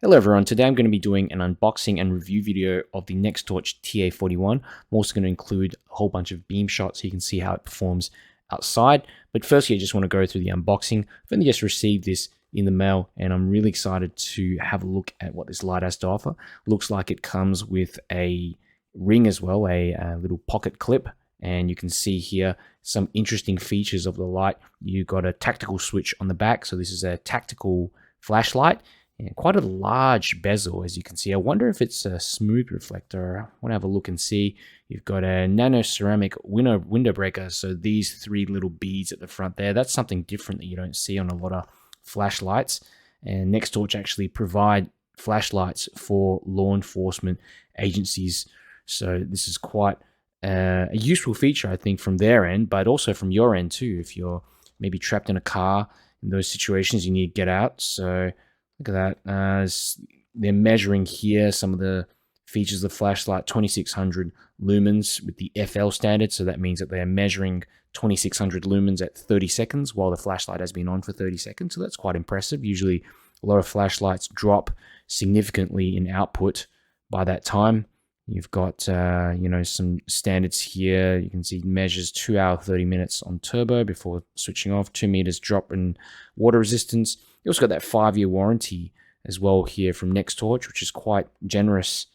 Hello everyone, today I'm going to be doing an unboxing and review video of the Nextorch TA41. I'm also going to include a whole bunch of beam shots so you can see how it performs outside. But firstly, I just want to go through the unboxing. I've only just received this in the mail and I'm really excited to have a look at what this light has to offer. Looks like it comes with a ring as well, a little pocket clip. And you can see here some interesting features of the light. You've got a tactical switch on the back. So this is a tactical flashlight. And quite a large bezel, as you can see. I wonder if it's a smooth reflector. I want to have a look and see. You've got a nano ceramic window breaker. So these three little beads at the front there, that's something different that you don't see on a lot of flashlights. And Nextorch actually provide flashlights for law enforcement agencies. So this is quite a useful feature, I think, from their end, but also from your end too. If you're maybe trapped in a car, in those situations, you need to get out. So look at that. They're measuring here some of the features of the flashlight, 2600 lumens with the FL standard. So that means that they're measuring 2600 lumens at 30 seconds while the flashlight has been on for 30 seconds. So that's quite impressive. Usually a lot of flashlights drop significantly in output by that time. You've got, some standards here. You can see measures 2 hours, 30 minutes on turbo before switching off, 2 meters drop in water resistance. You also got that 5-year warranty as well here from Nextorch, which is quite generous,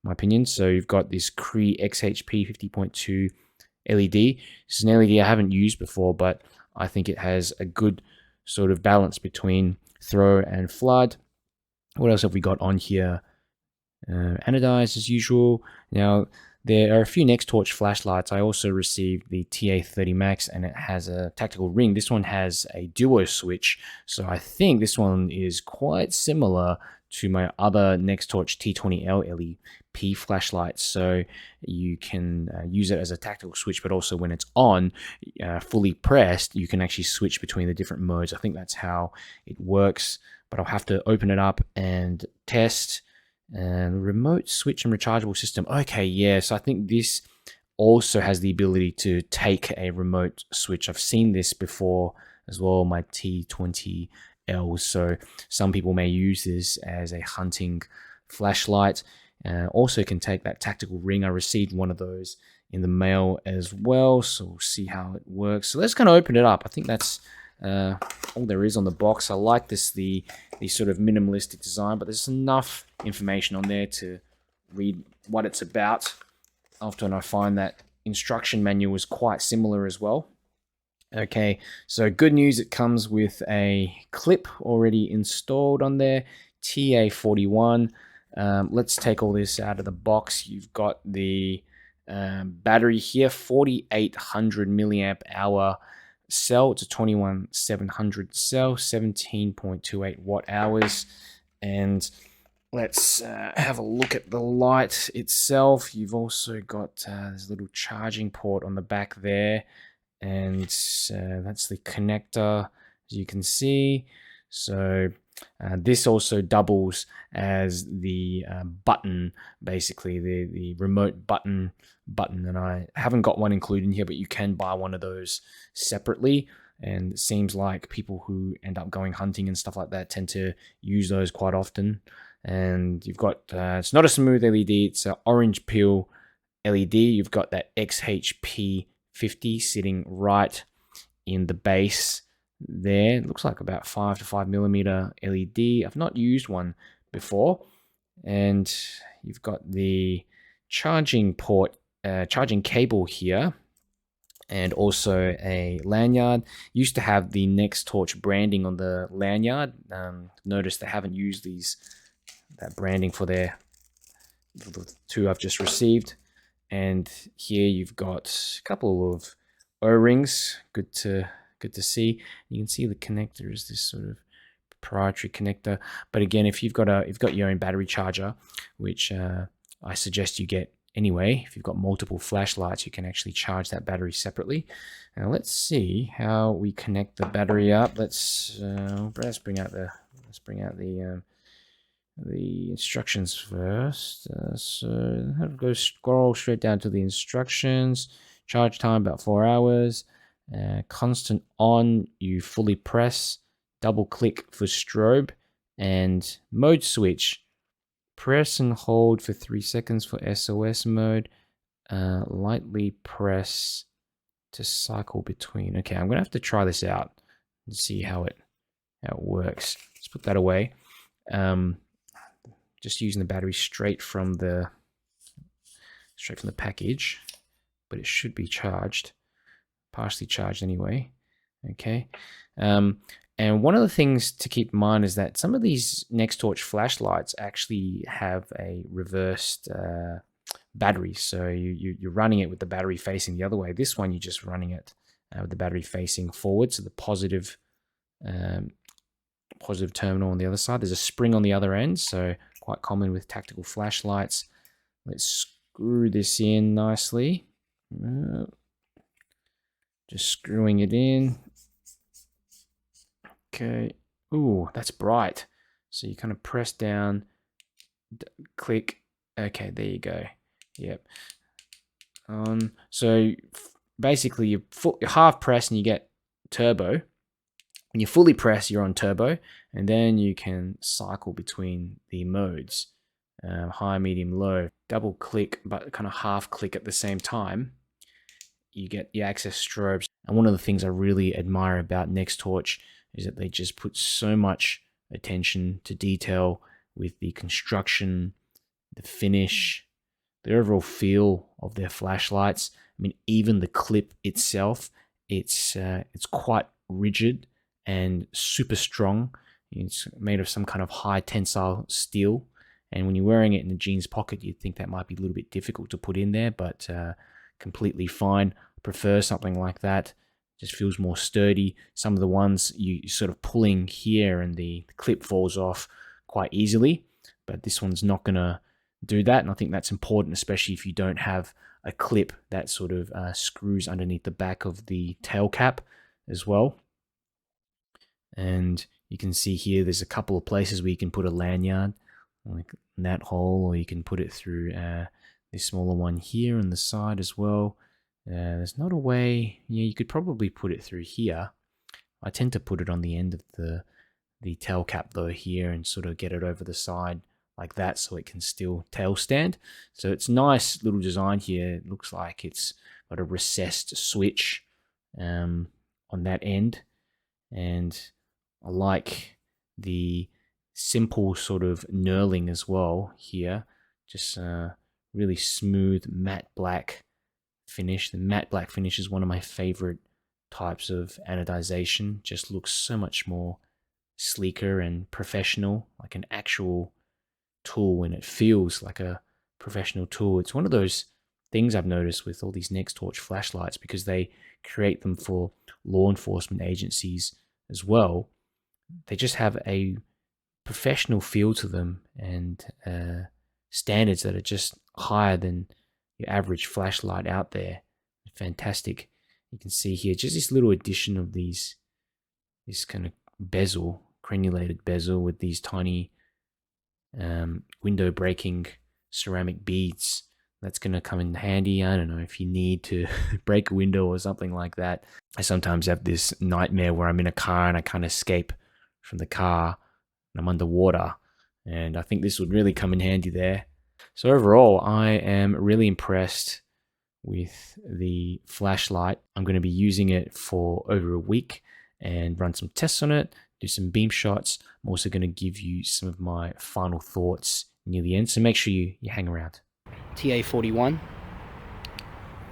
in my opinion. So you've got this CREE XHP 50.2 LED. This is an LED I haven't used before, but I think it has a good sort of balance between throw and flood. What else have we got on here? Anodized as usual. Now, there are a few Nextorch flashlights. I also received the TA30 Max and it has a tactical ring. This one has a duo switch. So I think this one is quite similar to my other Nextorch T20L LEP flashlight. So you can use it as a tactical switch, but also when it's on, fully pressed, you can actually switch between the different modes. I think that's how it works, but I'll have to open it up and test. And remote switch and rechargeable system. Okay, yeah, so I think this also has the ability to take a remote switch. I've seen this before as well, my T20L. So some people may use this as a hunting flashlight. Also can take that tactical ring. I received one of those in the mail as well, so we'll see how it works. So let's kind of open it up. I think that's all there is on the box. I like this, the sort of minimalistic design, but there's enough information on there to read what it's about. Often I find that instruction manual is quite similar as well. Okay, so good news, it comes with a clip already installed on there, TA41. Let's take all this out of the box. You've got the battery here, 4800 milliamp hour cell. It's a 21700 cell, 17.28 watt hours. And let's have a look at the light itself. You've also got this little charging port on the back there, and that's the connector, as you can see. So this also doubles as the button, basically the remote button, and I haven't got one included here, but you can buy one of those separately. And it seems like people who end up going hunting and stuff like that tend to use those quite often. And you've got, it's not a smooth LED, it's an orange peel LED. You've got that XHP 50 sitting right in the base there. It looks like about 5 to 5 millimeter LED. I've not used one before. And you've got the charging port, charging cable here, and also a lanyard. Used to have the Nextorch branding on the lanyard. Notice they haven't used that branding for the two I've just received. And here you've got a couple of O-rings. Good to see. You can see the connector is this sort of proprietary connector. But again, if you've got your own battery charger, which I suggest you get anyway, if you've got multiple flashlights, you can actually charge that battery separately. Now let's see how we connect the battery up. Let's bring out the instructions first. So I'll go scroll straight down to the instructions. Charge time about 4 hours. Constant on, you fully press, double click for strobe, And mode switch. Press and hold for 3 seconds for SOS mode. Lightly press to cycle between. Okay, I'm gonna have to try this out and see how it works. Let's put that away. Just using the battery straight from the package, but it should be charged, partially charged anyway. Okay. And one of the things to keep in mind is that some of these Nextorch flashlights actually have a reversed battery. So you're running it with the battery facing the other way. This one, you're just running it with the battery facing forward. So the positive terminal on the other side. There's a spring on the other end. So quite common with tactical flashlights. Let's screw this in nicely. Just screwing it in. Okay. Ooh, that's bright. So you kind of press down, click. Okay, there you go. Yep. So basically, you're half press and you get turbo. When you fully press, you're on turbo, and then you can cycle between the modes, high, medium, low. Double click, but kind of half click at the same time. You get your access strobes. And one of the things I really admire about Nextorch is that they just put so much attention to detail with the construction, the finish, the overall feel of their flashlights. I mean, even the clip itself, it's quite rigid and super strong. It's made of some kind of high tensile steel. And when you're wearing it in the jeans pocket, you'd think that might be a little bit difficult to put in there, but completely fine. I prefer something like that. Just feels more sturdy. Some of the ones you sort of pulling here and the clip falls off quite easily, but this one's not gonna do that. And I think that's important, especially if you don't have a clip that sort of screws underneath the back of the tail cap as well. And you can see here, there's a couple of places where you can put a lanyard, like in that hole, or you can put it through this smaller one here on the side as well. There's not a way, you could probably put it through here. I tend to put it on the end of the tail cap though here and sort of get it over the side like that so it can still tail stand. So it's nice little design here. It looks like it's got a recessed switch on that end. And I like the simple sort of knurling as well here. Just really smooth matte black finish. The matte black finish is one of my favorite types of anodization. Just looks so much more sleeker and professional, like an actual tool, and it feels like a professional tool. It's one of those things I've noticed with all these Nextorch flashlights, because they create them for law enforcement agencies as well. They just have a professional feel to them, and standards that are just higher than your average flashlight out there. Fantastic. You can see here just this little addition of this kind of bezel, crenulated bezel with these tiny window breaking ceramic beads. That's going to come in handy. I don't know if you need to break a window or something like that. I sometimes have this nightmare where I'm in a car and I can't escape from the car and I'm underwater. And I think this would really come in handy there. So overall, I am really impressed with the flashlight. I'm going to be using it for over a week and run some tests on it, do some beam shots. I'm also going to give you some of my final thoughts near the end. So make sure you hang around. TA41.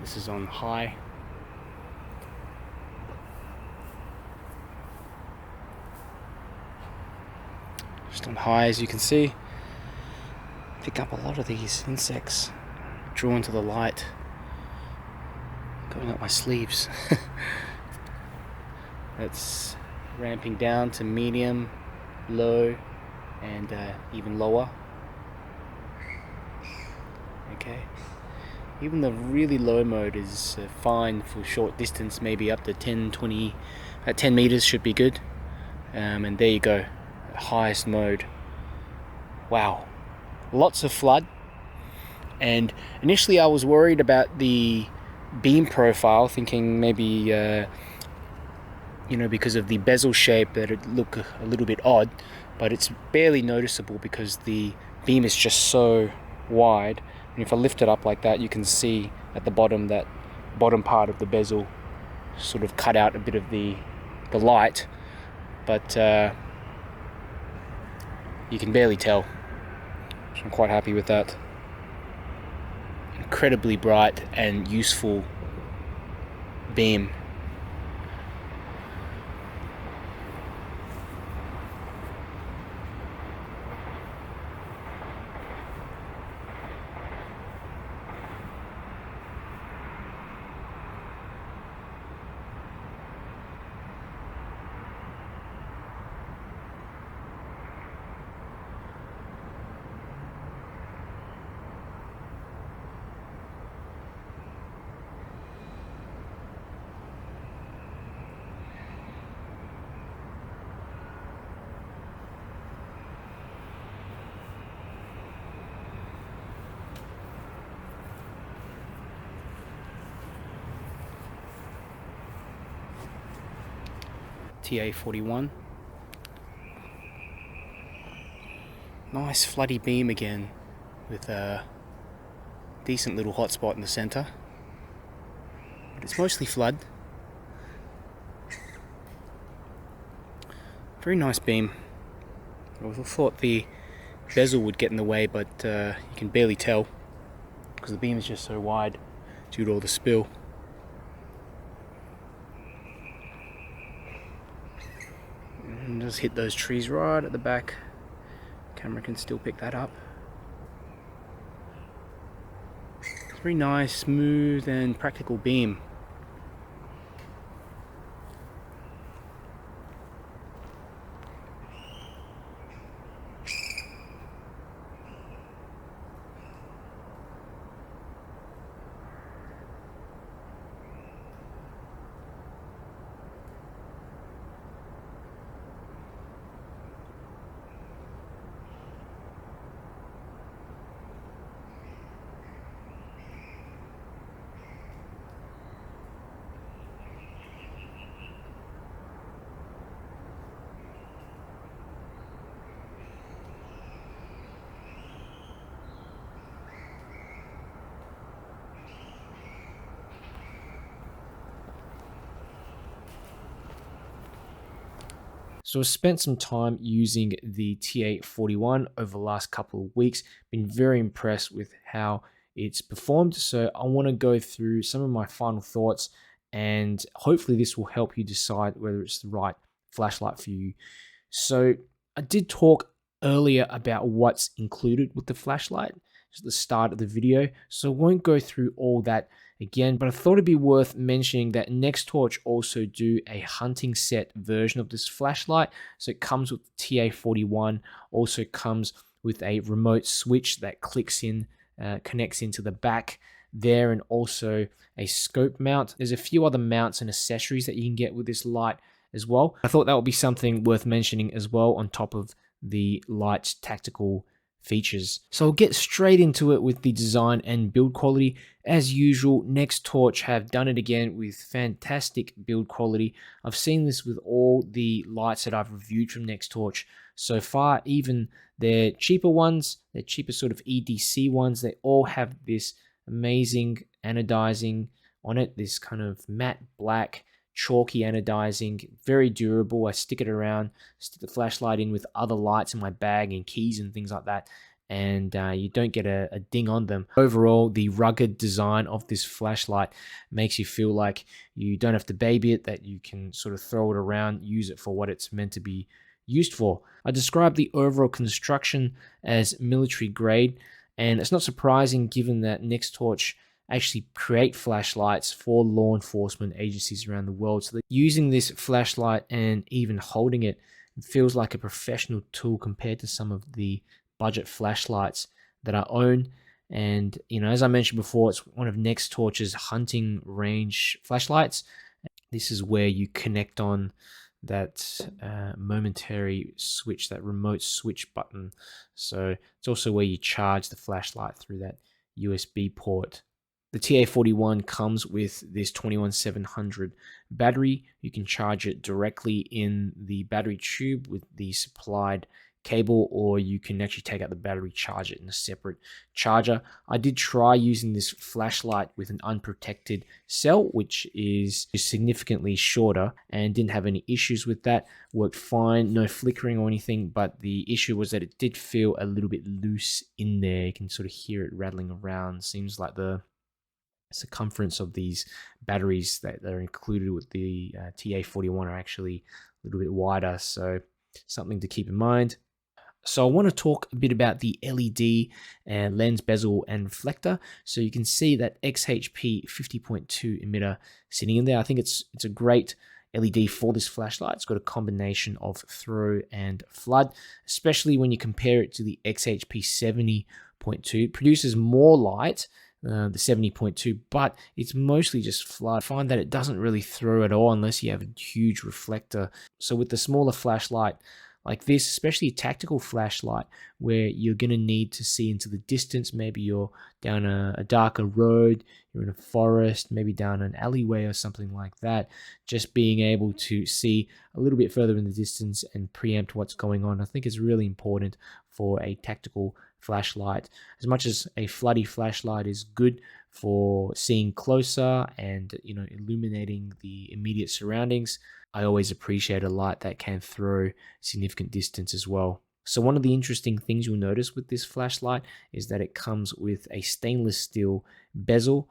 This is on high. Just on high, as you can see. Pick up a lot of these insects drawn to the light, going up my sleeves. That's ramping down to medium, low, and even lower. Okay, even the really low mode is fine for short distance, maybe up to 10 meters should be good. And there you go, highest mode. Wow, lots of flood. And initially I was worried about the beam profile, thinking maybe because of the bezel shape that it look a little bit odd. but it's barely noticeable because the beam is just so wide. And if I lift it up like that, you can see at the bottom that bottom part of the bezel sort of cut out a bit of the light, but you can barely tell. So I'm quite happy with that. Incredibly bright and useful beam. TA41. Nice floody beam again, with a decent little hotspot in the center. But it's mostly flood. Very nice beam. I thought the bezel would get in the way, but you can barely tell because the beam is just so wide due to all the spill. And just hit those trees right at the back. Camera can still pick that up. It's a very nice, smooth and practical beam. So I've spent some time using the TA41 over the last couple of weeks. Been very impressed with how it's performed. So I want to go through some of my final thoughts, and hopefully this will help you decide whether it's the right flashlight for you. So I did talk earlier about what's included with the flashlight at the start of the video, so I won't go through all that again, but I thought it'd be worth mentioning that Nextorch also do a hunting set version of this flashlight. So it comes with the TA41, also comes with a remote switch that clicks in, connects into the back there, and also a scope mount. There's a few other mounts and accessories that you can get with this light as well. I thought that would be something worth mentioning as well on top of the light's tactical features. So I'll get straight into it with the design and build quality. As usual, Nextorch have done it again with fantastic build quality. I've seen this with all the lights that I've reviewed from Nextorch so far, even their cheaper ones, their cheaper sort of EDC ones, they all have this amazing anodizing on it, this kind of matte black chalky anodizing, very durable. I stick it around, stick the flashlight in with other lights in my bag and keys and things like that, and you don't get a ding on them. Overall, the rugged design of this flashlight makes you feel like you don't have to baby it, that you can sort of throw it around, use it for what it's meant to be used for. I describe the overall construction as military grade, and it's not surprising given that Nextorch actually create flashlights for law enforcement agencies around the world. So that using this flashlight and even holding it feels like a professional tool compared to some of the budget flashlights that I own. And, you know, as I mentioned before, it's one of Nextorch's hunting range flashlights. This is where you connect on that momentary switch, that remote switch button. So it's also where you charge the flashlight through that USB port. The TA41 comes with this 21700 battery. You can charge it directly in the battery tube with the supplied cable, or you can actually take out the battery, charge it in a separate charger. I did try using this flashlight with an unprotected cell, which is significantly shorter, and didn't have any issues with that. Worked fine, no flickering or anything, but the issue was that it did feel a little bit loose in there. You can sort of hear it rattling around. Seems like the circumference of these batteries that are included with the TA41 are actually a little bit wider, so something to keep in mind. So I want to talk a bit about the LED and lens bezel and reflector. So you can see that XHP 50.2 emitter sitting in there. I think it's a great LED for this flashlight. It's got a combination of throw and flood, especially when you compare it to the XHP 70.2. It produces more light, the 70.2, but it's mostly just flood. I find that it doesn't really throw at all unless you have a huge reflector. So with the smaller flashlight like this, especially a tactical flashlight where you're going to need to see into the distance, maybe you're down a darker road, you're in a forest, maybe down an alleyway or something like that, just being able to see a little bit further in the distance and preempt what's going on, I think is really important for a tactical flashlight. As much as a floody flashlight is good for seeing closer and illuminating the immediate surroundings, I always appreciate a light that can throw significant distance as well. So one of the interesting things you'll notice with this flashlight is that it comes with a stainless steel bezel,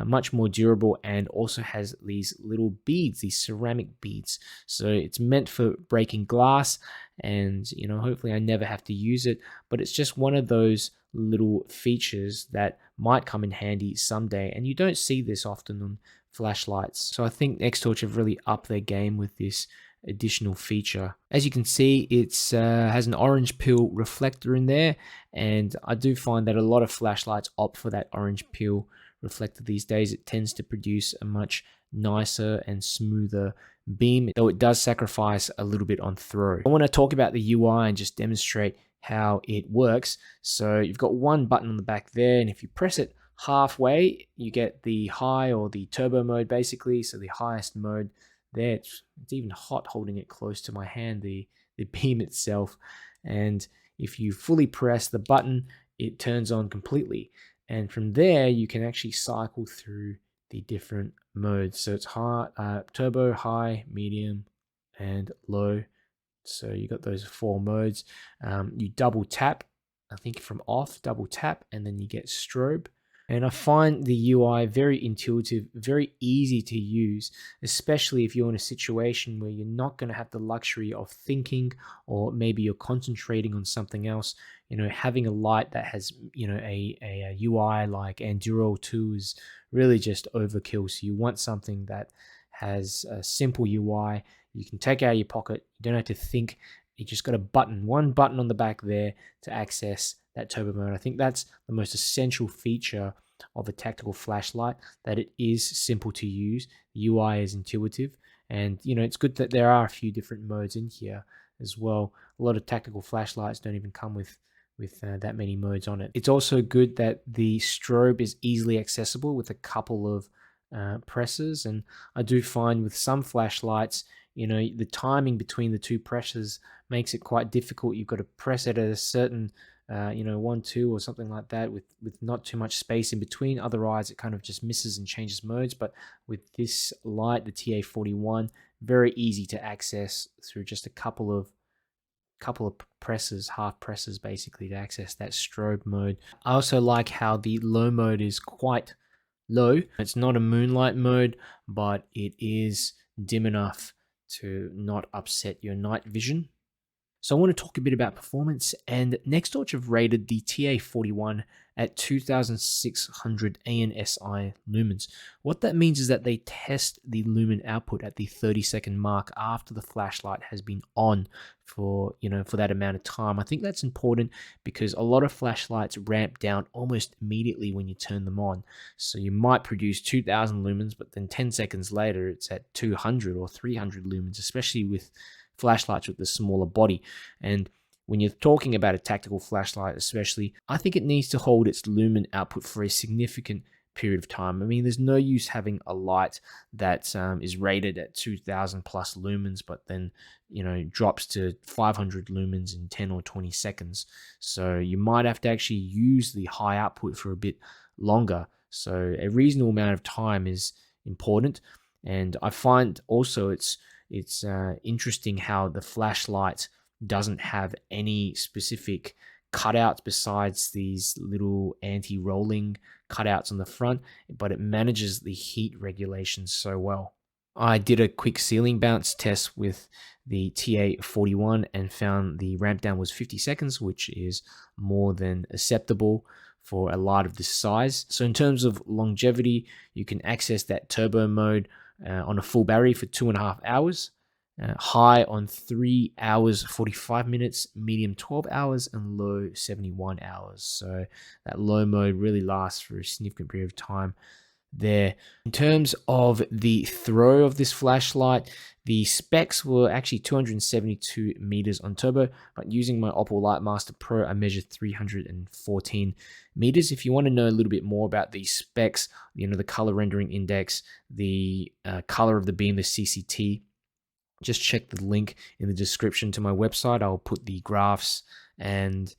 much more durable, and also has these little beads, these ceramic beads. So it's meant for breaking glass, and hopefully I never have to use it, but it's just one of those little features that might come in handy someday, and you don't see this often on flashlights. So I think Nextorch have really upped their game with this additional feature. As you can see, it has an orange peel reflector in there, and I do find that a lot of flashlights opt for that orange peel reflector these days. It tends to produce a much nicer and smoother beam, though it does sacrifice a little bit on throw. I want to talk about the UI and just demonstrate how it works. So you've got one button on the back there, and if you press it halfway, you get the high or the turbo mode basically. So the highest mode there, it's even hot holding it close to my hand, the beam itself. And if you fully press the button, it turns on completely. And from there, you can actually cycle through the different modes. So it's high, turbo, high, medium, and low. So you got those 4 modes. You double tap, I think from off, double tap, and then you get strobe. And I find the UI very intuitive, very easy to use, especially if you're in a situation where you're not going to have the luxury of thinking, or maybe you're concentrating on something else. Having a light that has, a UI like Enduro 2 is really just overkill. So you want something that has a simple UI. You can take it out of your pocket. You don't have to think. You just got one button on the back there to access that turbo mode. I think that's the most essential feature of a tactical flashlight, that it is simple to use. The UI is intuitive, and it's good that there are a few different modes in here as well. A lot of tactical flashlights don't even come with that many modes on it. It's also good that the strobe is easily accessible with a couple of presses, and I do find with some flashlights, the timing between the 2 presses makes it quite difficult. You've got to press it at a certain 1, 2 or something like that, with not too much space in between. Otherwise it kind of just misses and changes modes. But with this light, the TA41, very easy to access through just a couple of presses, half presses basically, to access that strobe mode. I also like how the low mode is quite low. It's not a moonlight mode, but it is dim enough to not upset your night vision. So I want to talk a bit about performance, and Nextorch have rated the TA41 at 2600 ANSI lumens. What that means is that they test the lumen output at the 30-second mark after the flashlight has been on for that amount of time. I think that's important because a lot of flashlights ramp down almost immediately when you turn them on. So you might produce 2000 lumens, but then 10 seconds later it's at 200 or 300 lumens, especially with flashlights with the smaller body. And when you're talking about a tactical flashlight especially, I think it needs to hold its lumen output for a significant period of time. I mean, there's no use having a light that is rated at 2000 plus lumens, but then, you know, drops to 500 lumens in 10 or 20 seconds. So you might have to actually use the high output for a bit longer. So a reasonable amount of time is important. And I find also it's interesting how the flashlight doesn't have any specific cutouts besides these little anti-rolling cutouts on the front, but it manages the heat regulation so well. I did a quick ceiling bounce test with the TA41 and found the ramp down was 50 seconds, which is more than acceptable for a light of this size. So in terms of longevity, you can access that turbo mode on a full battery for 2.5 hours. High on 3 hours 45 minutes, medium 12 hours, and low 71 hours. So that low mode really lasts for a significant period of time there. In terms of the throw of this flashlight, the specs were actually 272 meters on turbo, but using my Oppo Lightmaster Pro, I measured 314 meters. If you want to know a little bit more about these specs, you know, the color rendering index, the color of the beam, the CCT, just check the link in the description to my website. I'll put the graphs and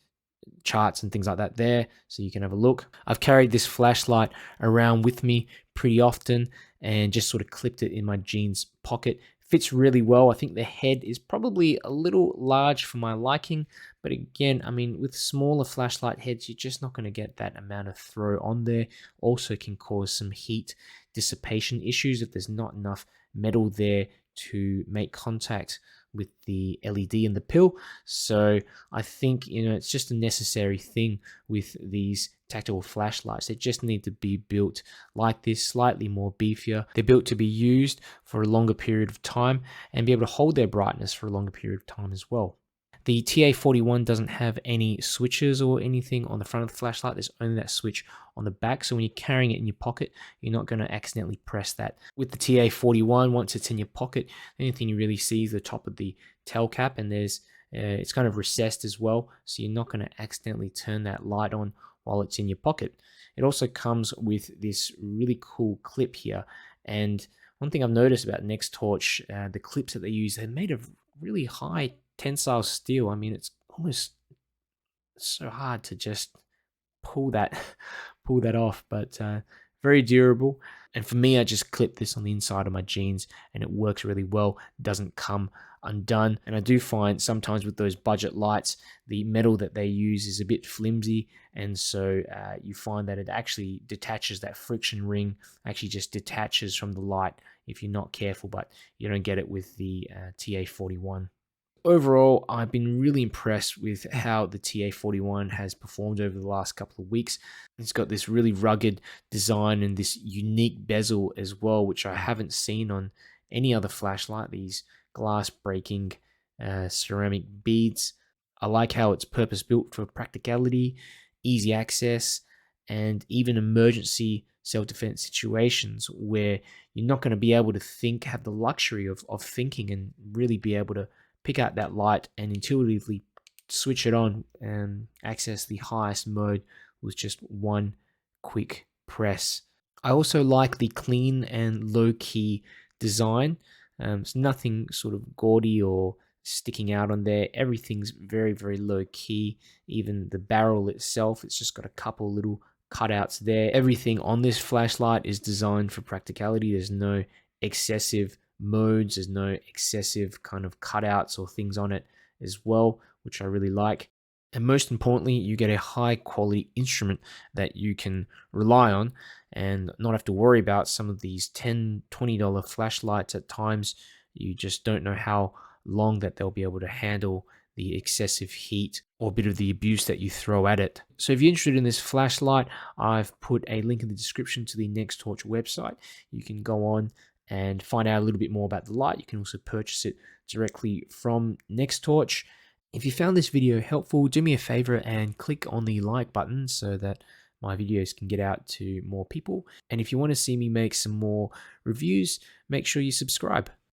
charts and things like that there so you can have a look. I've carried this flashlight around with me pretty often and just sort of clipped it in my jeans pocket. Fits really well. I think the head is probably a little large for my liking, but again, I mean, with smaller flashlight heads, you're just not going to get that amount of throw on there. Also can cause some heat dissipation issues if there's not enough metal there to make contact with the LED and the pill. So I think, you know, it's just a necessary thing with these tactical flashlights. They just need to be built like this, slightly more beefier. They're built to be used for a longer period of time and be able to hold their brightness for a longer period of time as well. The TA41 doesn't have any switches or anything on the front of the flashlight. There's only that switch on the back. So when you're carrying it in your pocket, you're not going to accidentally press that. With the TA41, once it's in your pocket, the only thing you really see is the top of the tail cap, and there's it's kind of recessed as well. So you're not going to accidentally turn that light on while it's in your pocket. It also comes with this really cool clip here. And one thing I've noticed about Nextorch, the clips that they use, they're made of really high tensile steel. I mean, it's almost so hard to just pull that off, but very durable. And for me, I just clip this on the inside of my jeans and it works really well. It doesn't come undone. And I do find sometimes with those budget lights, the metal that they use is a bit flimsy, and so you find that it actually detaches. That friction ring actually just detaches from the light if you're not careful, but you don't get it with the TA41. Overall, I've been really impressed with how the TA41 has performed over the last couple of weeks. It's got this really rugged design and this unique bezel as well, which I haven't seen on any other flashlight, these glass breaking ceramic beads. I like how it's purpose built for practicality, easy access, and even emergency self-defense situations where you're not going to be able to have the luxury of thinking and really be able to pick out that light and intuitively switch it on and access the highest mode with just one quick press. I also like the clean and low-key design. It's nothing sort of gaudy or sticking out on there. Everything's very, very low-key. Even the barrel itself, it's just got a couple little cutouts there. Everything on this flashlight is designed for practicality. There's no excessive modes, there's no excessive kind of cutouts or things on it as well, which I really like. And most importantly, you get a high quality instrument that you can rely on and not have to worry about some of these $10, $20 flashlights. At times you just don't know how long that they'll be able to handle the excessive heat or a bit of the abuse that you throw at it. So if you're interested in this flashlight, I've put a link in the description to the Nextorch website. You can go on and find out a little bit more about the light. You can also purchase it directly from Nextorch. If you found this video helpful, do me a favor and click on the like button so that my videos can get out to more people. And if you want to see me make some more reviews, make sure you subscribe.